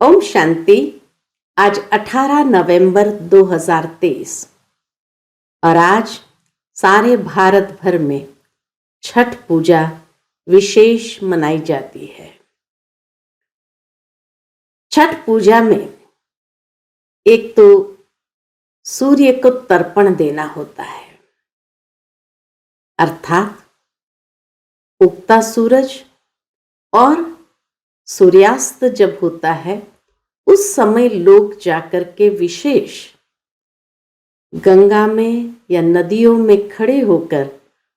ओम शांति। आज 18 नवंबर 2023 और आज सारे भारत भर में छठ पूजा विशेष मनाई जाती है। छठ पूजा में एक तो सूर्य को तर्पण देना होता है, अर्थात उगता सूरज और सूर्यास्त जब होता है उस समय लोग जाकर के विशेष गंगा में या नदियों में खड़े होकर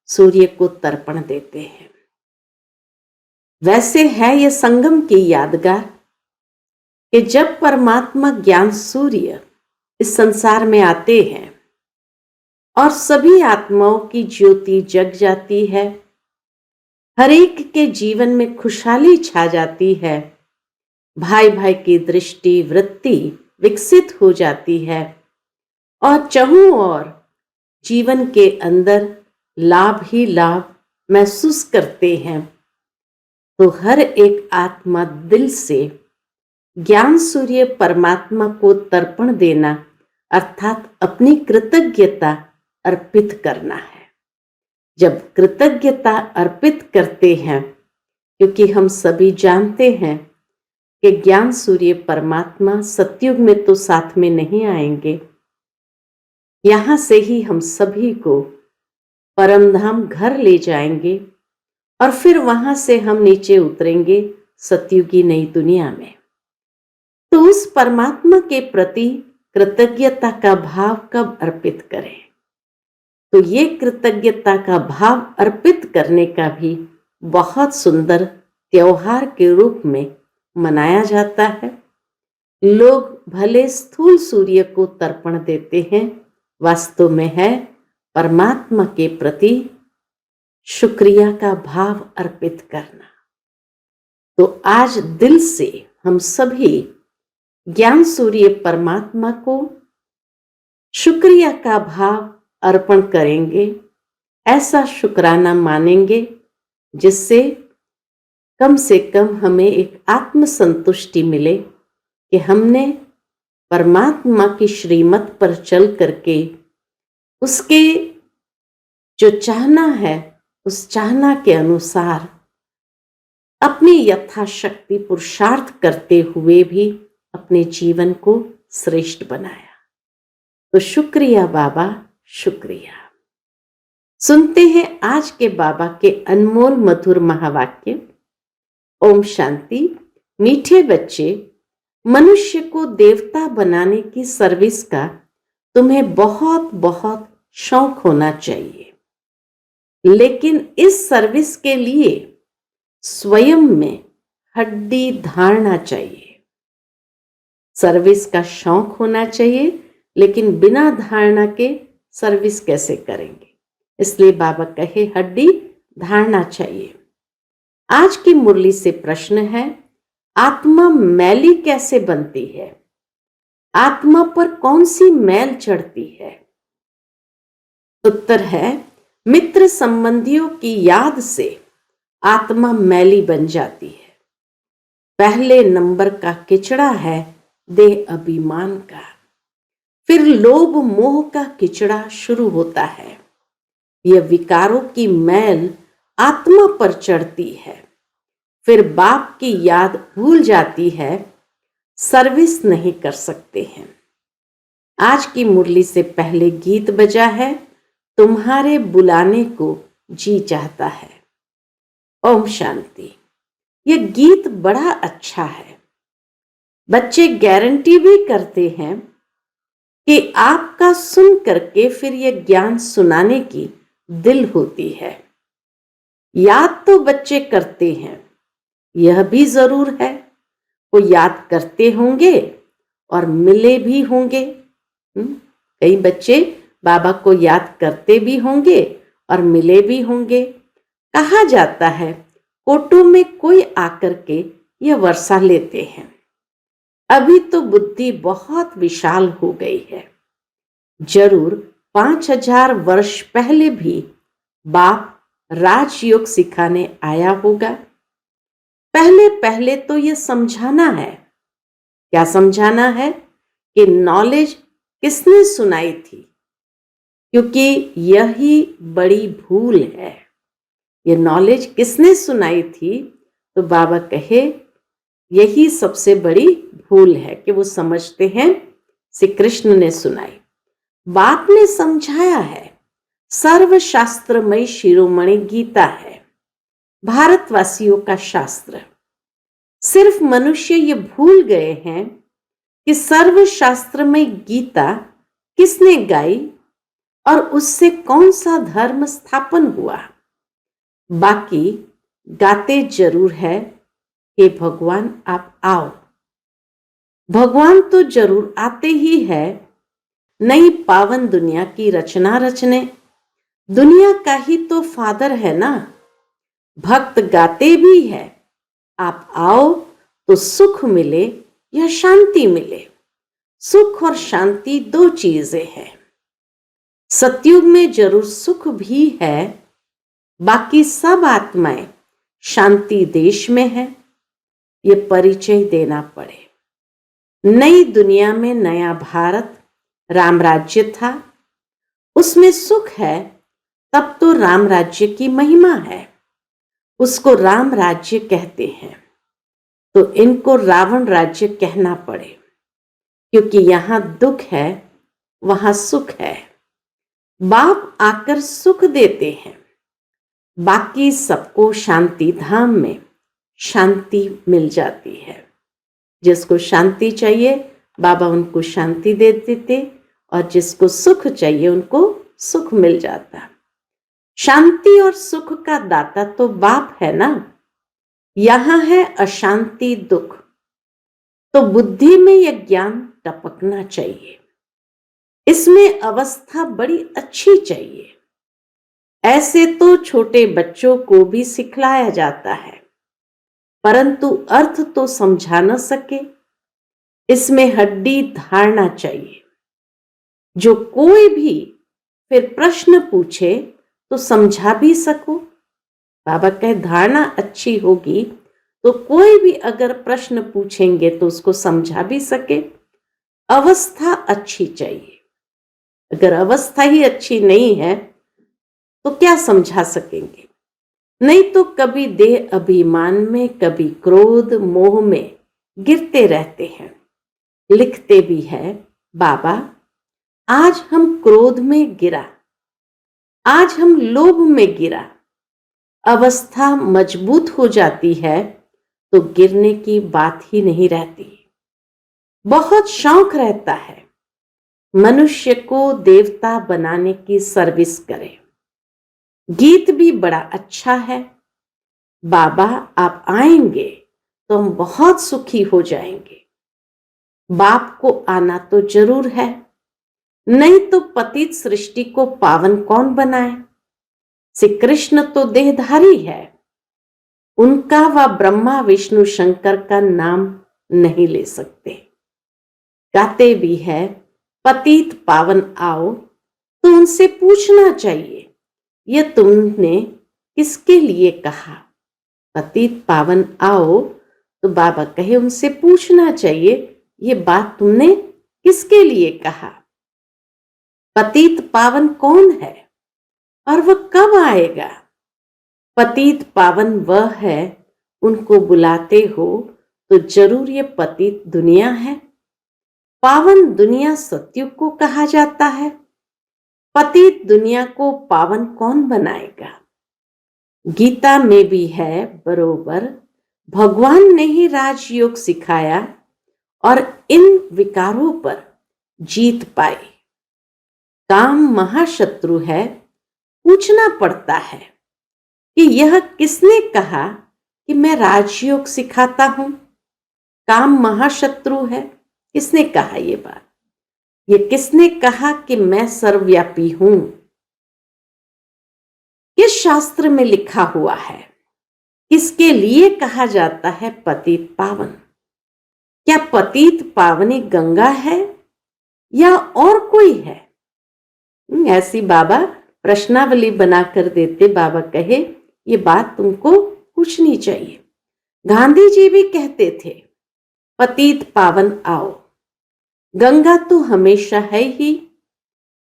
सूर्य को तर्पण देते हैं। वैसे है यह संगम की यादगार कि जब परमात्मा ज्ञान सूर्य इस संसार में आते हैं और सभी आत्माओं की ज्योति जग जाती है, हर एक के जीवन में खुशहाली छा जाती है, भाई भाई की दृष्टि वृत्ति विकसित हो जाती है और चहुं ओर जीवन के अंदर लाभ ही लाभ महसूस करते हैं, तो हर एक आत्मा दिल से ज्ञान सूर्य परमात्मा को तर्पण देना अर्थात अपनी कृतज्ञता अर्पित करना है। जब कृतज्ञता अर्पित करते हैं, क्योंकि हम सभी जानते हैं कि ज्ञान सूर्य परमात्मा सतयुग में तो साथ में नहीं आएंगे, यहां से ही हम सभी को परमधाम घर ले जाएंगे और फिर वहां से हम नीचे उतरेंगे सतयुगी नई दुनिया में। तो उस परमात्मा के प्रति कृतज्ञता का भाव कब अर्पित करें? तो ये कृतज्ञता का भाव अर्पित करने का भी बहुत सुंदर त्योहार के रूप में मनाया जाता है। लोग भले स्थूल सूर्य को तर्पण देते हैं, वास्तव में है परमात्मा के प्रति शुक्रिया का भाव अर्पित करना। तो आज दिल से हम सभी ज्ञान सूर्य परमात्मा को शुक्रिया का भाव अर्पण करेंगे, ऐसा शुक्राना मानेंगे जिससे कम से कम हमें एक आत्मसंतुष्टि मिले कि हमने परमात्मा की श्रीमत पर चल करके उसके जो चाहना है उस चाहना के अनुसार अपनी यथाशक्ति पुरुषार्थ करते हुए भी अपने जीवन को श्रेष्ठ बनाया। तो शुक्रिया बाबा, शुक्रिया। सुनते हैं आज के बाबा के अनमोल मधुर महावाक्य। ओम शांति। मीठे बच्चे, मनुष्य को देवता बनाने की सर्विस का तुम्हें बहुत बहुत शौक होना चाहिए, लेकिन इस सर्विस के लिए स्वयं में हड्डी धारना चाहिए। सर्विस का शौक होना चाहिए, लेकिन बिना धारणा के सर्विस कैसे करेंगे? इसलिए बाबा कहे हड्डी धारना चाहिए। आज की मुरली से प्रश्न है, आत्मा मैली कैसे बनती है? आत्मा पर कौन सी मैल चढ़ती है? उत्तर है, मित्र संबंधियों की याद से आत्मा मैली बन जाती है। पहले नंबर का किचड़ा है देह अभिमान का, फिर लोभ मोह का किचड़ा शुरू होता है। यह विकारों की मैल आत्मा पर चढ़ती है, फिर बाप की याद भूल जाती है, सर्विस नहीं कर सकते हैं। आज की मुरली से पहले गीत बजा है, तुम्हारे बुलाने को जी चाहता है। ओम शांति। यह गीत बड़ा अच्छा है। बच्चे गारंटी भी करते हैं कि आपका सुन करके फिर यह ज्ञान सुनाने की दिल होती है। याद तो बच्चे करते हैं, यह भी जरूर है वो याद करते होंगे और मिले भी होंगे। कई बच्चे बाबा को याद करते भी होंगे और मिले भी होंगे। कहा जाता है कोटों में कोई आकर के यह वर्षा लेते हैं। अभी तो बुद्धि बहुत विशाल हो गई है। जरूर 5000 वर्ष पहले भी बाप राजयोग सिखाने आया होगा। पहले पहले तो यह समझाना है क्या समझाना है कि नॉलेज किसने सुनाई थी, क्योंकि यही बड़ी भूल है। ये नॉलेज किसने सुनाई थी, तो बाबा कहे यही सबसे बड़ी भूल है कि वो समझते हैं श्री कृष्ण ने सुनाई। बाप ने समझाया है, सर्वशास्त्रमय शिरोमणि गीता है, भारतवासियों का शास्त्र। सिर्फ मनुष्य ये भूल गए हैं कि सर्वशास्त्रमय गीता किसने गाई और उससे कौन सा धर्म स्थापन हुआ। बाकी गाते जरूर है कि भगवान आप आओ। भगवान तो जरूर आते ही है, नई पावन दुनिया की रचना रचने। दुनिया का ही तो फादर है ना। भक्त गाते भी है, आप आओ तो सुख मिले या शांति मिले। सुख और शांति दो चीजें हैं। सतयुग में जरूर सुख भी है, बाकी सब आत्माएं शांति देश में है। ये परिचय देना पड़े। नई दुनिया में नया भारत राम राज्य था, उसमें सुख है, तब तो राम राज्य की महिमा है, उसको राम राज्य कहते हैं। तो इनको रावण राज्य कहना पड़े, क्योंकि यहां दुख है वहां सुख है। बाप आकर सुख देते हैं, बाकी सबको शांति धाम में शांति मिल जाती है। जिसको शांति चाहिए बाबा उनको शांति दे देते, और जिसको सुख चाहिए उनको सुख मिल जाता। शांति और सुख का दाता तो बाप है ना। यहां है अशांति दुख, तो बुद्धि में यह ज्ञान टपकना चाहिए। इसमें अवस्था बड़ी अच्छी चाहिए। ऐसे तो छोटे बच्चों को भी सिखलाया जाता है, परंतु अर्थ तो समझा न सके। इसमें हड्डी धारना चाहिए। जो कोई भी फिर प्रश्न पूछे तो समझा भी सको। बाबा कहे धारणा अच्छी होगी तो कोई भी अगर प्रश्न पूछेंगे तो उसको समझा भी सके। अवस्था अच्छी चाहिए। अगर अवस्था ही अच्छी नहीं है तो क्या समझा सकेंगे। नहीं तो कभी देह अभिमान में, कभी क्रोध मोह में गिरते रहते हैं। लिखते भी है बाबा, आज हम क्रोध में गिरा, आज हम लोभ में गिरा। अवस्था मजबूत हो जाती है तो गिरने की बात ही नहीं रहती। बहुत शौक रहता है मनुष्य को देवता बनाने की सर्विस करे। गीत भी बड़ा अच्छा है, बाबा आप आएंगे तो हम बहुत सुखी हो जाएंगे। बाप को आना तो जरूर है, नहीं तो पतित सृष्टि को पावन कौन बनाए। श्री कृष्ण तो देहधारी है, उनका व ब्रह्मा विष्णु शंकर का नाम नहीं ले सकते। गाते भी है पतित पावन आओ, तो उनसे पूछना चाहिए यह तुमने किसके लिए कहा। पतित पावन आओ तो बाबा कहे उनसे पूछना चाहिए ये बात तुमने किसके लिए कहा। पतित पावन कौन है और वह कब आएगा। पतित पावन वह है, उनको बुलाते हो तो जरूर ये पतित दुनिया है। पावन दुनिया सतयुग को कहा जाता है। पतित दुनिया को पावन कौन बनाएगा। गीता में भी है बरोबर, भगवान ने ही राजयोग सिखाया और इन विकारों पर जीत पाई। काम महाशत्रु है, पूछना पड़ता है कि यह किसने कहा कि मैं राजयोग सिखाता हूं। काम महाशत्रु है, किसने कहा ये बात। ये किसने कहा कि मैं सर्वव्यापी हूं। किस शास्त्र में लिखा हुआ है। किसके लिए कहा जाता है पतित पावन। क्या पतित पावनी गंगा है या और कोई है। ऐसी बाबा प्रश्नावली बनाकर देते। बाबा कहे ये बात तुमको पूछनी चाहिए। गांधी जी भी कहते थे पतित पावन आओ। गंगा तो हमेशा है ही,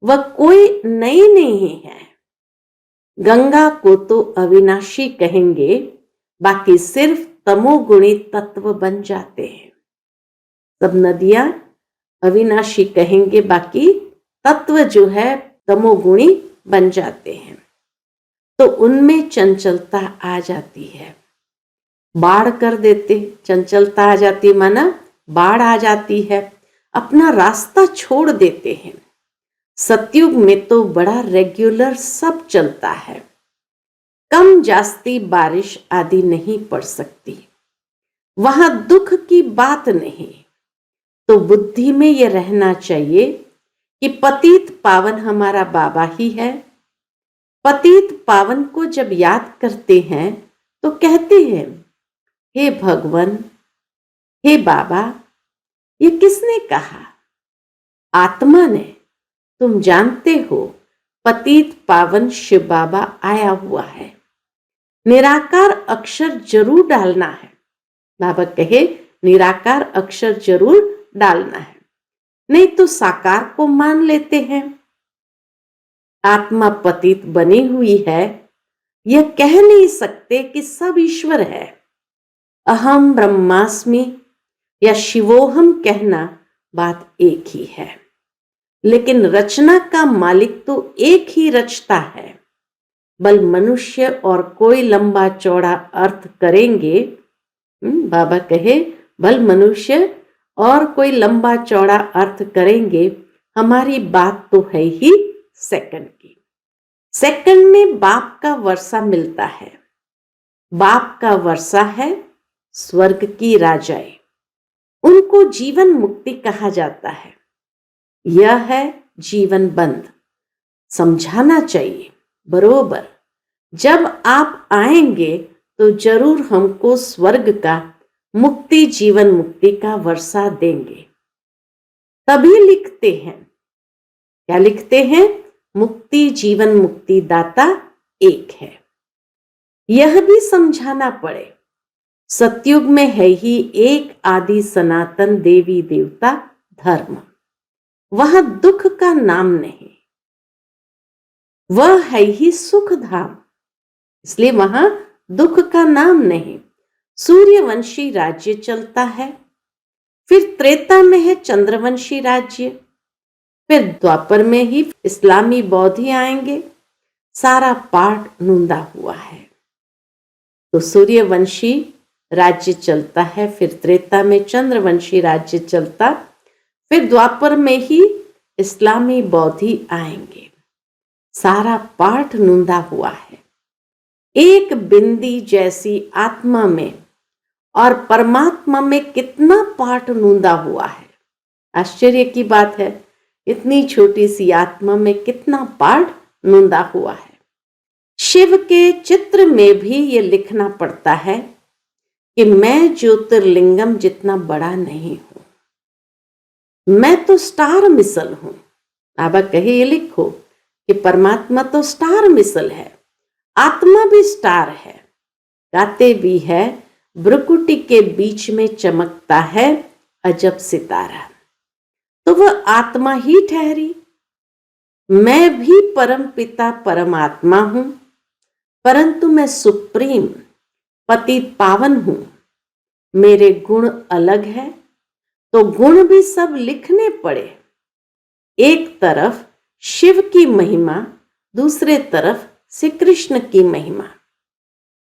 वह कोई नई नहीं है। गंगा को तो अविनाशी कहेंगे, बाकी सिर्फ तमोगुणी तत्व बन जाते हैं। सब नदियां अविनाशी कहेंगे, बाकी तत्व जो है तमोगुणी बन जाते हैं। तो उनमें चंचलता आ जाती है, बाढ़ कर देते। चंचलता आ जाती माना बाढ़ आ जाती है, अपना रास्ता छोड़ देते हैं। सतयुग में तो बड़ा रेगुलर सब चलता है, कम जास्ती बारिश आदि नहीं पड़ सकती, वहां दुख की बात नहीं। तो बुद्धि में यह रहना चाहिए कि पतित पावन हमारा बाबा ही है। पतित पावन को जब याद करते हैं तो कहते हैं, हे भगवान, हे बाबा। ये किसने कहा? आत्मा ने। तुम जानते हो पतित पावन शिव बाबा आया हुआ है। निराकार अक्षर जरूर डालना है। बाबा कहे निराकार अक्षर जरूर डालना है, नहीं तो साकार को मान लेते हैं। आत्मा पतित बनी हुई है, यह कह नहीं सकते कि सब ईश्वर है। अहम ब्रह्मास्मि या शिवोहम कहना बात एक ही है, लेकिन रचना का मालिक तो एक ही रचता है। बल मनुष्य और कोई लंबा चौड़ा अर्थ करेंगे। बाबा कहे बल मनुष्य और कोई लंबा चौड़ा अर्थ करेंगे, हमारी बात तो है ही सेकंड की। सेकंड में बाप का वर्षा मिलता है। बाप का वर्षा है स्वर्ग की राजाएं, उनको जीवन मुक्ति कहा जाता है। यह है जीवन बंध। समझाना चाहिए बरोबर। जब आप आएंगे तो जरूर हमको स्वर्ग का मुक्ति, जीवन मुक्ति का वर्षा देंगे। तभी लिखते हैं, क्या लिखते हैं? मुक्ति जीवन मुक्ति दाता एक है। यह भी समझाना पड़े, सतयुग में है ही एक आदि सनातन देवी देवता धर्म। वह दुख का नाम नहीं, वह है ही सुख धाम, इसलिए वहां दुख का नाम नहीं। सूर्यवंशी राज्य चलता है, फिर त्रेता में है चंद्रवंशी राज्य, फिर द्वापर में ही इस्लामी बौद्ध ही आएंगे। सारा पाठ नूंदा हुआ है। तो सूर्यवंशी राज्य चलता है, फिर त्रेता में चंद्रवंशी राज्य चलता, फिर द्वापर में ही इस्लामी बौद्ध ही आएंगे। सारा पाठ नूंदा हुआ है। एक बिंदी जैसी आत्मा में और परमात्मा में कितना पाठ नूंदा हुआ है। आश्चर्य की बात है, इतनी छोटी सी आत्मा में कितना पाठ नूंदा हुआ है। शिव के चित्र में भी ये लिखना पड़ता है कि मैं ज्योतिर्लिंगम जितना बड़ा नहीं हूं, मैं तो स्टार मिसल हूं। बाबा कहे ये लिखो कि परमात्मा तो स्टार मिसल है, आत्मा भी स्टार है। गाते भी है, भ्रुकुटी के बीच में चमकता है अजब सितारा। तो वह आत्मा ही ठहरी। मैं भी परम पिता परमात्मा हूं, परंतु मैं सुप्रीम पतित पावन हूं। मेरे गुण अलग है, तो गुण भी सब लिखने पड़े। एक तरफ शिव की महिमा, दूसरे तरफ श्री कृष्ण की महिमा।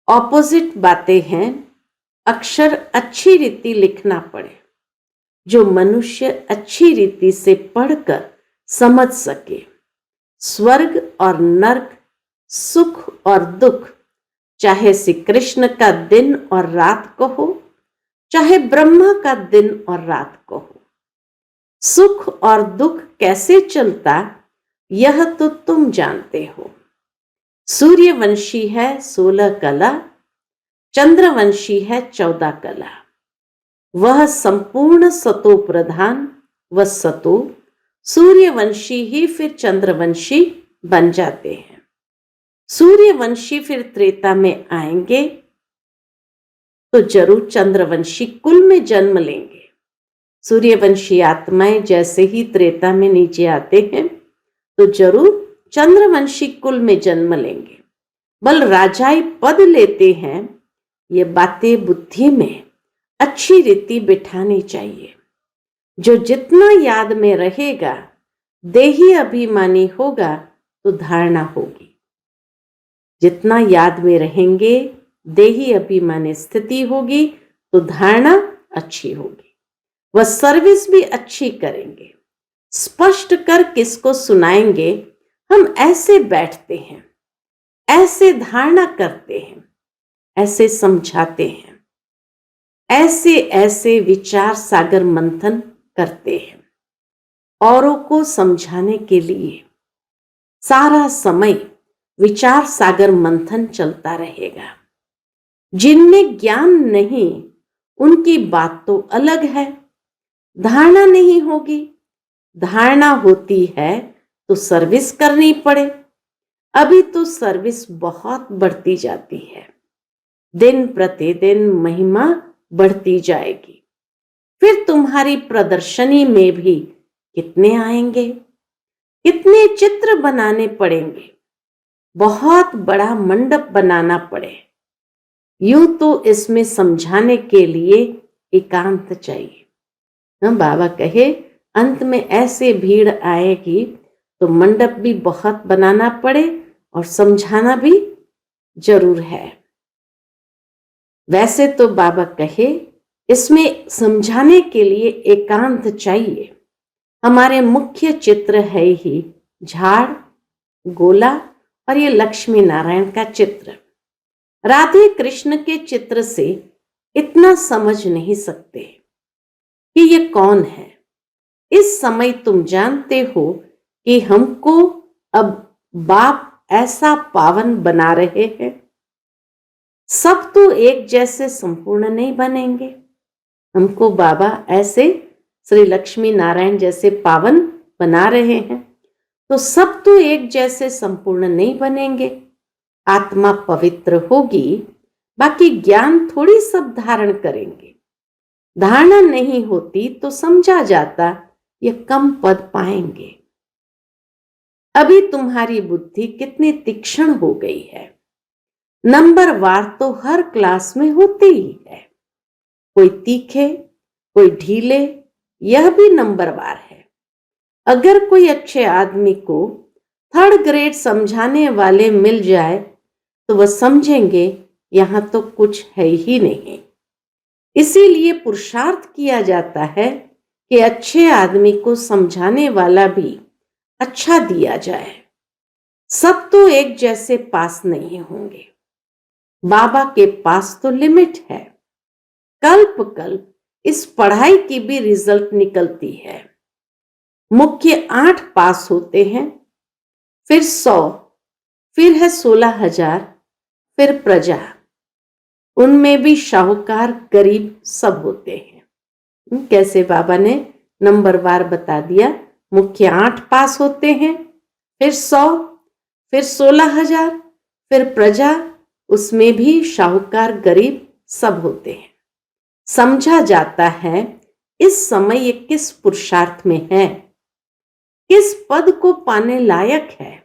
ऑपोजिट बातें हैं, अक्षर अच्छी रीति लिखना पड़े, जो मनुष्य अच्छी रीति से पढ़कर समझ सके। स्वर्ग और नरक, सुख और दुख, चाहे श्री कृष्ण का दिन और रात कहो, चाहे ब्रह्मा का दिन और रात कहो। सुख और दुख कैसे चलता, यह तो तुम जानते हो। सूर्यवंशी है 16 कला, चंद्रवंशी है 14 कला। वह संपूर्ण सतो प्रधान व सतो, सूर्यवंशी ही फिर चंद्रवंशी बन जाते हैं। सूर्यवंशी फिर त्रेता में आएंगे तो जरूर चंद्रवंशी कुल में जन्म लेंगे। सूर्यवंशी आत्माएं जैसे ही त्रेता में नीचे आते हैं तो जरूर चंद्रवंशी कुल में जन्म लेंगे, बल राजाई पद लेते हैं। ये बातें बुद्धि में अच्छी रीति बिठानी चाहिए। जो जितना याद में रहेगा, देही अभिमानी होगा तो धारणा होगी। जितना याद में रहेंगे, देही अभिमानी स्थिति होगी तो धारणा अच्छी होगी। वह सर्विस भी अच्छी करेंगे। स्पष्ट कर किसको सुनाएंगे? हम ऐसे बैठते हैं, ऐसे धारणा करते हैं, ऐसे समझाते हैं, ऐसे ऐसे विचार सागर मंथन करते हैं। औरों को समझाने के लिए सारा समय विचार सागर मंथन चलता रहेगा। जिनमें ज्ञान नहीं, उनकी बात तो अलग है। धारणा नहीं होगी। धारणा होती है तो सर्विस करनी पड़े। अभी तो सर्विस बहुत बढ़ती जाती है, दिन प्रतिदिन महिमा बढ़ती जाएगी। फिर तुम्हारी प्रदर्शनी में भी कितने आएंगे, कितने चित्र बनाने पड़ेंगे, बहुत बड़ा मंडप बनाना पड़े। यूं तो इसमें समझाने के लिए एकांत चाहिए। बाबा कहे अंत में ऐसे भीड़ आएगी तो मंडप भी बहुत बनाना पड़े और समझाना भी जरूर है। वैसे तो बाबा कहे इसमें समझाने के लिए एकांत चाहिए। हमारे मुख्य चित्र है ही झाड़, गोला और ये लक्ष्मी नारायण का चित्र। राधे कृष्ण के चित्र से इतना समझ नहीं सकते कि ये कौन है। इस समय तुम जानते हो कि हमको अब बाप ऐसा पावन बना रहे हैं। सब तो एक जैसे संपूर्ण नहीं बनेंगे। हमको बाबा ऐसे श्री लक्ष्मी नारायण जैसे पावन बना रहे हैं तो सब तो एक जैसे संपूर्ण नहीं बनेंगे। आत्मा पवित्र होगी, बाकी ज्ञान थोड़ी सब धारण करेंगे। धारणा नहीं होती तो समझा जाता ये कम पद पाएंगे। अभी तुम्हारी बुद्धि कितनी तीक्ष्ण हो गई है। नंबरवार तो हर क्लास में होते ही है। कोई तीखे, कोई ढीले, यह भी नंबरवार है। अगर कोई अच्छे आदमी को 3rd ग्रेड समझाने वाले मिल जाए तो वह समझेंगे यहां तो कुछ है ही नहीं। इसीलिए पुरुषार्थ किया जाता है कि अच्छे आदमी को समझाने वाला भी अच्छा दिया जाए। सब तो एक जैसे पास नहीं होंगे। बाबा के पास तो लिमिट है। कल्प कल्प इस पढ़ाई की भी रिजल्ट निकलती है। मुख्य 8 पास होते हैं, फिर 100, फिर है 16,000, फिर प्रजा। उनमें भी शाहूकार गरीब सब होते हैं। कैसे बाबा ने नंबरवार बता दिया। मुख्य 8 पास होते हैं, फिर 100, फिर 16,000, फिर प्रजा, उसमें भी शाहूकार गरीब सब होते हैं। समझा जाता है इस समय ये किस पुरुषार्थ में है, किस पद को पाने लायक है।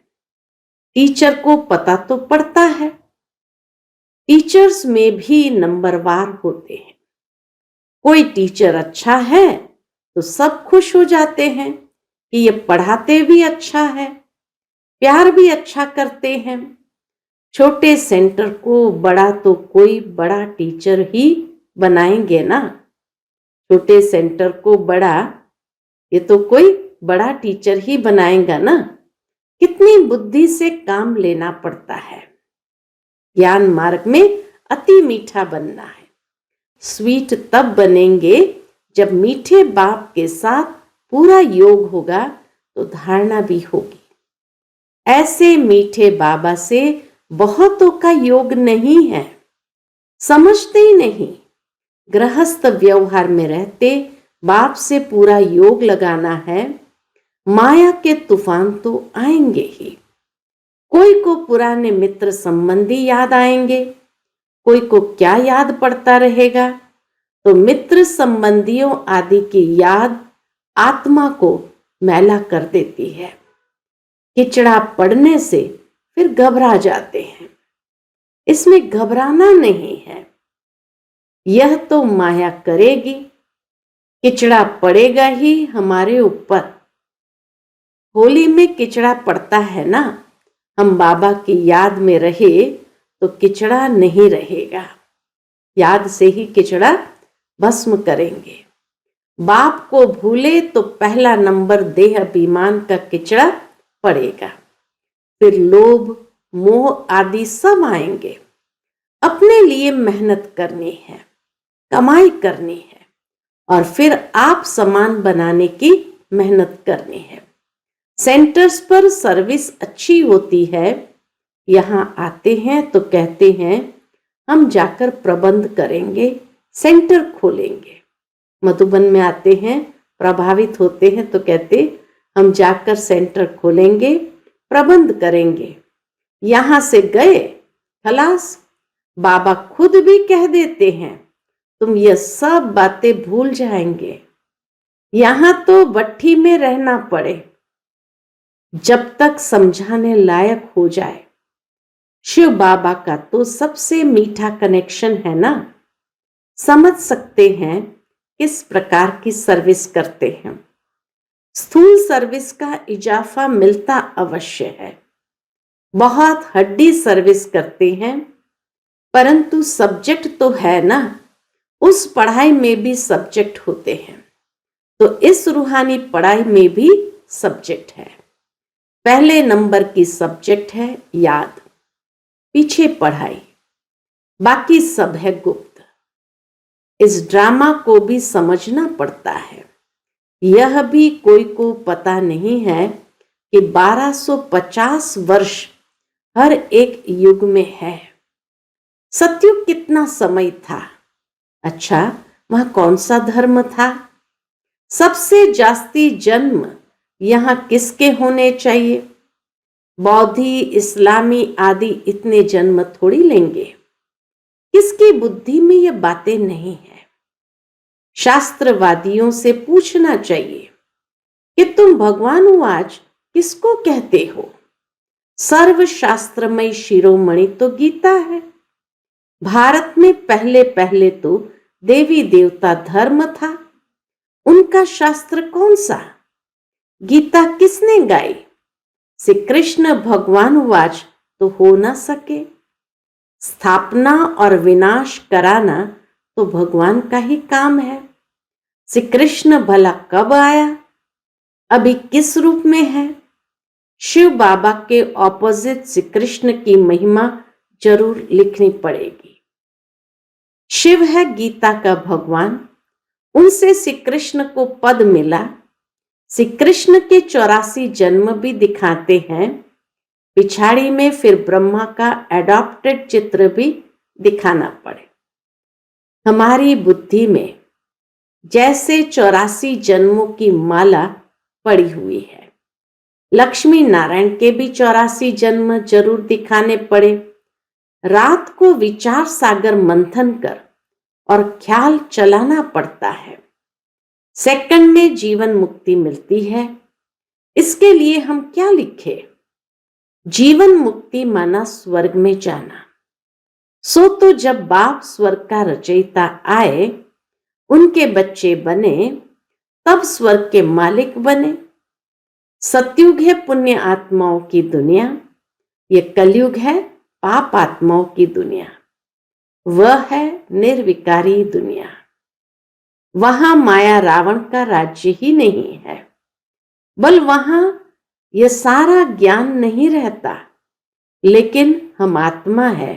टीचर को पता तो पड़ता है। टीचर्स में भी नंबरवार होते हैं। कोई टीचर अच्छा है तो सब खुश हो जाते हैं कि ये पढ़ाते भी अच्छा है, प्यार भी अच्छा करते हैं। छोटे सेंटर को बड़ा तो कोई बड़ा टीचर ही बनाएंगे ना। छोटे सेंटर को बड़ा, ये तो कोई बड़ा टीचर ही बनाएगा ना। कितनी बुद्धि से काम लेना पड़ता है। ज्ञान मार्ग में अति मीठा बनना है। स्वीट तब बनेंगे जब मीठे बाप के साथ पूरा योग होगा तो धारणा भी होगी। ऐसे मीठे बाबा से बहुतों का योग नहीं है, समझते ही नहीं। गृहस्थ व्यवहार में रहते बाप से पूरा योग लगाना है। माया के तूफान तो आएंगे ही। कोई को पुराने मित्र संबंधी याद आएंगे, कोई को क्या याद पड़ता रहेगा। तो मित्र संबंधियों आदि की याद आत्मा को मैला कर देती है। किचड़ा पड़ने से फिर घबरा जाते हैं। इसमें घबराना नहीं है, यह तो माया करेगी, किचड़ा पड़ेगा ही हमारे ऊपर। होली में किचड़ा पड़ता है ना, हम बाबा की याद में रहे तो किचड़ा नहीं रहेगा। याद से ही किचड़ा भस्म करेंगे। बाप को भूले तो पहला नंबर देह अभिमान का किचड़ा पड़ेगा। फिर लोभ मोह आदि सब आएंगे। अपने लिए मेहनत करनी है, कमाई करनी है और फिर आप समान बनाने की मेहनत करनी है। सेंटर्स पर सर्विस अच्छी होती है। यहाँ आते हैं तो कहते हैं हम जाकर प्रबंध करेंगे, सेंटर खोलेंगे। मधुबन में आते हैं, प्रभावित होते हैं तो कहते हम जाकर सेंटर खोलेंगे, प्रबंध करेंगे। यहाँ से गए खलास। बाबा खुद भी कह देते हैं तुम ये सब बातें भूल जाएंगे। यहाँ तो भट्ठी में रहना पड़े जब तक समझाने लायक हो जाए। शिव बाबा का तो सबसे मीठा कनेक्शन है ना, समझ सकते हैं किस प्रकार की सर्विस करते हैं। स्थूल सर्विस का इजाफा मिलता अवश्य है, बहुत हड्डी सर्विस करते हैं, परंतु सब्जेक्ट तो है ना, उस पढ़ाई में भी सब्जेक्ट होते हैं, तो इस रूहानी पढ़ाई में भी सब्जेक्ट है। पहले नंबर की सब्जेक्ट है याद, पीछे पढ़ाई, बाकी सब है गुप्त। इस ड्रामा को भी समझना पड़ता है। यह भी कोई को पता नहीं है कि 1250 वर्ष हर एक युग में है। सतयुग कितना समय था? अच्छा, वह कौन सा धर्म था? सबसे जास्ती जन्म यहाँ किसके होने चाहिए? बौद्धि, इस्लामी आदि इतने जन्म थोड़ी लेंगे। किसकी बुद्धि में ये बातें नहीं है? शास्त्रवादियों से पूछना चाहिए कि तुम भगवानुवाच किसको कहते हो? सर्वशास्त्रमय शिरोमणि तो गीता है। भारत में पहले पहले तो देवी देवता धर्म था, उनका शास्त्र कौन सा? गीता किसने गाई? श्री कृष्ण भगवानुवाच तो हो ना सके। स्थापना और विनाश कराना तो भगवान का ही काम है। श्री कृष्ण भला कब आया? अभी किस रूप में है? शिव बाबा के ऑपोजिट श्री कृष्ण की महिमा जरूर लिखनी पड़ेगी। शिव है गीता का भगवान, उनसे श्री कृष्ण को पद मिला। श्री कृष्ण के 84 जन्म भी दिखाते हैं। पिछाड़ी में फिर ब्रह्मा का एडॉप्टेड चित्र भी दिखाना पड़े। हमारी बुद्धि में जैसे 84 जन्मों की माला पड़ी हुई है, लक्ष्मी नारायण के भी 84 जन्म जरूर दिखाने पड़े। रात को विचार सागर मंथन कर और ख्याल चलाना पड़ता है। सेकंड में जीवन मुक्ति मिलती है। इसके लिए हम क्या लिखें? जीवन मुक्ति माना स्वर्ग में जाना। सो तो जब बाप स्वर्ग का रचयिता आए, उनके बच्चे बने, तब स्वर्ग के मालिक बने। सतयुग है पुण्य आत्माओं की दुनिया, ये कलयुग है पाप आत्माओं की दुनिया। वह है निर्विकारी दुनिया। वहां माया रावण का राज्य ही नहीं है, बल वहां यह सारा ज्ञान नहीं रहता। लेकिन हम आत्मा है,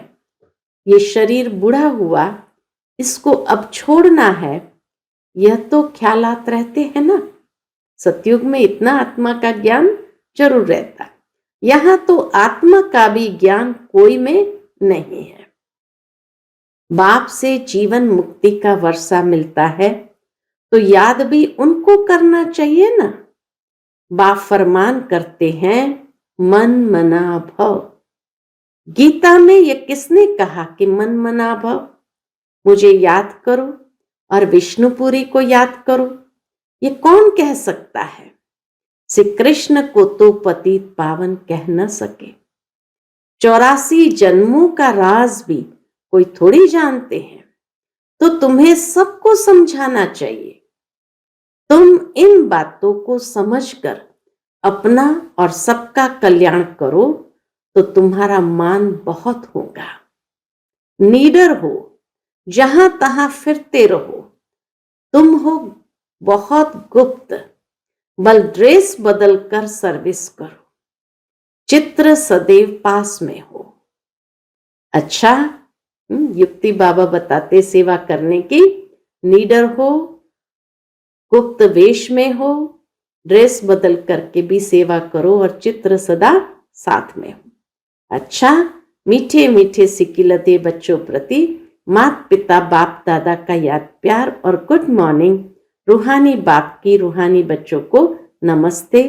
ये शरीर बूढ़ा हुआ, इसको अब छोड़ना है, यह तो ख्यालात रहते हैं ना। सतयुग में इतना आत्मा का ज्ञान जरूर रहता, यहां तो आत्मा का भी ज्ञान कोई में नहीं है। बाप से जीवन मुक्ति का वर्षा मिलता है, तो याद भी उनको करना चाहिए ना। बाप फरमान करते हैं मन मना भव। गीता में यह किसने कहा कि मन मना भव? मुझे याद करो और विष्णुपुरी को याद करो, ये कौन कह सकता है? श्री कृष्ण को तो पतित पावन कह न सके। 84 जन्मों का राज भी कोई थोड़ी जानते हैं, तो तुम्हें सबको समझाना चाहिए। तुम इन बातों को समझकर अपना और सबका कल्याण करो तो तुम्हारा मान बहुत होगा। नीडर हो, जहां तहां फिरते रहो। तुम हो बहुत गुप्त, बल ड्रेस बदलकर सर्विस करो। चित्र सदैव पास में हो। अच्छा, युक्ति बाबा बताते सेवा करने की। नीडर हो, गुप्त वेश में हो, ड्रेस बदल करके भी सेवा करो और चित्र सदा साथ में हो। अच्छा, मीठे मीठे सिकिलते बच्चों प्रति माता पिता बाप दादा का याद प्यार और गुड मॉर्निंग। रूहानी बाप की रूहानी बच्चों को नमस्ते।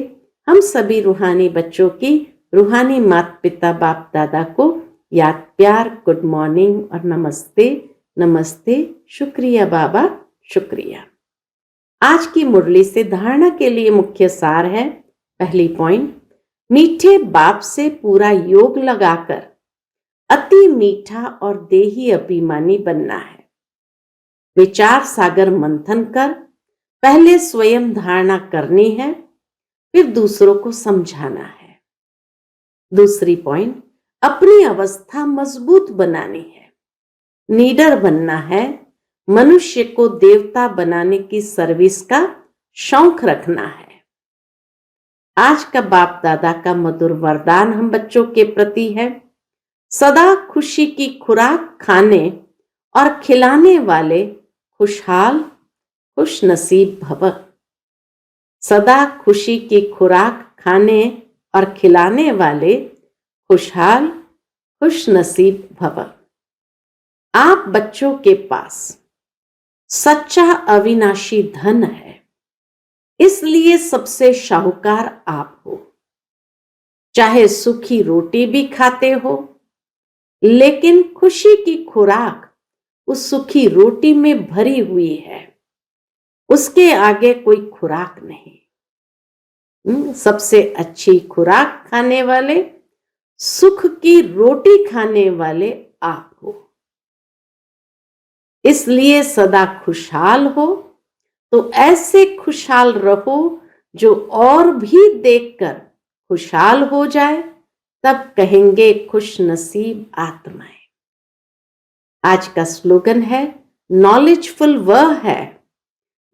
हम सभी रूहानी बच्चों की रूहानी माता पिता बाप दादा को याद प्यार, गुड मॉर्निंग और नमस्ते। नमस्ते, शुक्रिया बाबा, शुक्रिया। आज की मुरली से धारणा के लिए मुख्य सार है। पहली पॉइंट, मीठे बाप से पूरा योग लगाकर अति मीठा और देही अभिमानी बनना है। विचार सागर मंथन कर पहले स्वयं धारणा करनी है, फिर दूसरों को समझाना है। दूसरी पॉइंट, अपनी अवस्था मजबूत बनानी है। नीडर बनना है, मनुष्य को देवता बनाने की सर्विस का शौक रखना है। आज का बाप दादा का मधुर वरदान हम बच्चों के प्रति है। सदा खुशी की खुराक खाने और खिलाने वाले खुशहाल खुश नसीब भव। सदा खुशी की खुराक खाने और खिलाने वाले खुशहाल खुश नसीब भव। आप बच्चों के पास सच्चा अविनाशी धन है, इसलिए सबसे शाहूकार आप हो। चाहे सूखी रोटी भी खाते हो, लेकिन खुशी की खुराक उस सूखी रोटी में भरी हुई है, उसके आगे कोई खुराक नहीं। सबसे अच्छी खुराक खाने वाले, सुख की रोटी खाने वाले आप हो। इसलिए सदा खुशहाल हो, तो ऐसे खुशहाल रहो जो और भी देखकर खुशहाल हो जाए, तब कहेंगे खुश नसीब आत्माएं। आज का स्लोगन है, नॉलेजफुल वह है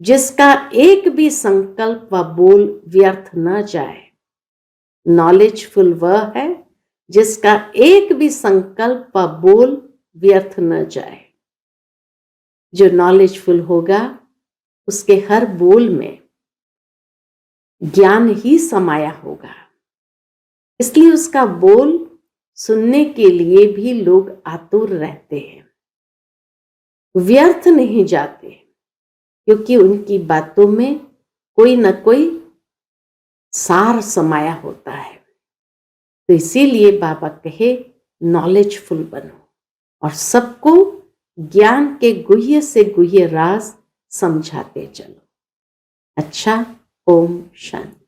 जिसका एक भी संकल्प व बोल व्यर्थ न जाए। नॉलेजफुल वह है जिसका एक भी संकल्प व बोल व्यर्थ न जाए। जो नॉलेजफुल होगा, उसके हर बोल में ज्ञान ही समाया होगा, इसलिए उसका बोल सुनने के लिए भी लोग आतुर रहते हैं, व्यर्थ नहीं जाते, क्योंकि उनकी बातों में कोई न कोई सार समाया होता है। तो इसीलिए बाबा कहे, नॉलेजफुल बनो और सबको ज्ञान के गुह्य से गुह्य राज समझाते चलो। अच्छा, ओम शांति।